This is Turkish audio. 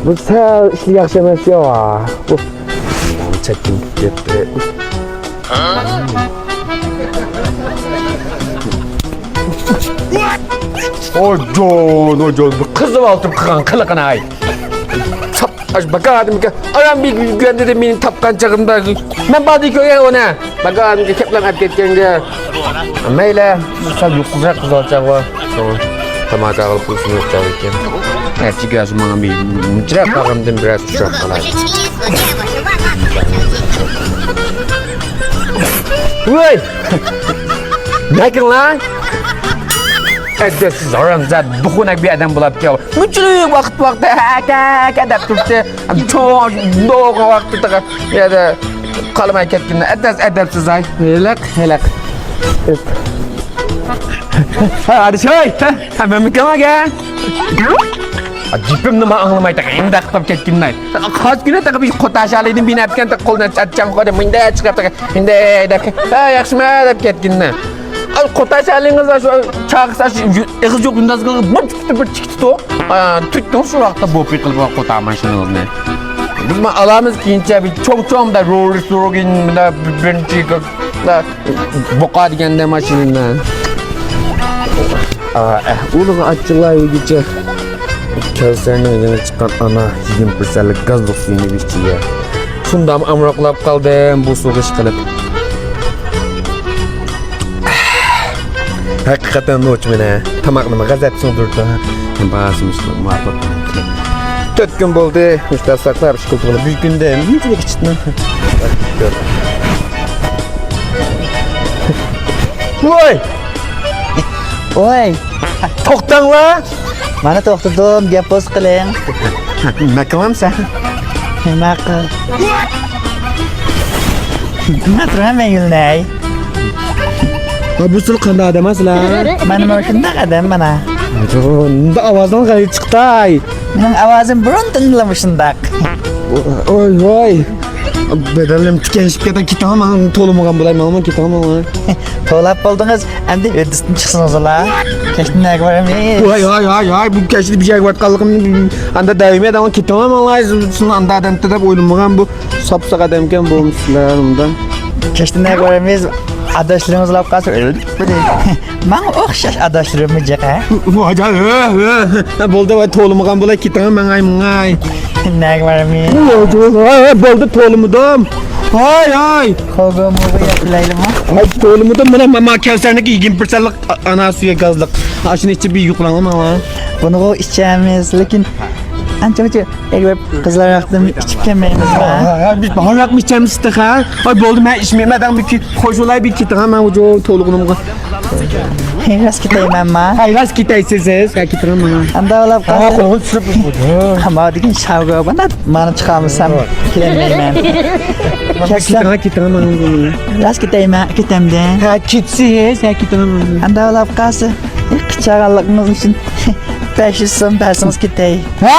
Bu sal işli yaxshi emas yo. Bu çekim ketdi. Ojon, qizib oltib qilgan qiliqini ay. Bakadım ki adam bir gönderdi beni tapkan çakımda. Ben badi köye ona. Bakadım ki keplen at ketkenге. Meyle sal yuquraq qız olacaq var. Tamaqa qilib qo'ysin yo'qchaq ekan. Ertiga mana bir mujrab qag'imdan biraz ushab qoladi. Voy! Nekin lan? Siz aranızda dokunak bir adam bulup ki müçlük vakti kadar tuttu çok doğru vakti ya da kalmaya kettiğinde edepsiz ay helak hadi şey hemen mükemmel gel Cipim nima anlamaydı endi aqtab ketkinday kaç güne taqib qo'tashalaydim beni atgan qo'ldan atcham qo'ydi menda chiqib menda yaxshimi deb ketkindan qo'tashalingiz shu chaqsa ig'iz yo'q undazga bir chiqdi tutdim shu vaqtda bo'pi qilib qo'ta mashinani biz alamiz keyincha bir cho'ng-cho'ngda Rolls Royce'da birinchi boqadigan mashinadan uluğu açılayıcı Kevser'in önüne çıkan ana 20%'lik gazlık suyunu biçiyor. Şundan amroqlap kaldım bu soğuş kılıp. Hakikaten noç mene. Tamaklıma gazet sundurdu. Basmıştım muhabbet. 4 gün oldu. İşte saklar şıkıltılı. Bir günde hiç bir çıtma. Oy! Oy, To'xtang la. mana to'xtadim, gap bo'z qiling. Nima qilamsan? Nima qil? Nima turaman Yulnay? Bu sil qanday odam aslan? Mana shunday odam mana. Unda ovozdan g'ayib chiqdi. Mening ovozim burun tinglamışındaq. Oy. Bedelim tükenişip ketaman to'lamagan bo'layman, ketaman. To'lab bo'ldingiz, endi o'disdan chiqsiniz la. Kechnaga boramiz. Voy, bu kechni bir joyga borganligim anda daimiy adam ketaman vallahi shuni andadan deb o'ylamagan bu sopsaq odam ekan bo'lmishlar undan. Kechnaga boramiz. Adashlarimiz lab qolsa o'ldik. Men o'xshash adashlarimiz jaqa. Voy, bo'ldi va to'lamagan bo'lay ketaman ay. Nega boramiz? Bo'ldi to'lamadim. Ay. Qo'g'imni yaplaylikmi? Ay to'lamadim mana Kevserniki 20%'lik ana suya gazliq. Ashuni ichib bir yuqlanam ama. Buni ichamiz, lekin ancha-muncha eğer qizlar vaqtida ichib kelmaymiz va. Biz bahoraq mı içemiz ha? Ay bo'ldi men ichmayman bir qo'shilay bir ketaman men o'jo to'lug'imga. Ras ketaymanmi? Hay ras ketaysiz, ketaman. Anda olab qo'l tushib. Hamma degan shavga bana mana chiqamsam kelmayman. Ketaman. Ras ketayman, ketamda. Ha ketsiz, ketaman. Anda olab qolsa, qichag'anligimiz uchun 500 so'm bersangiz ketay. Ha?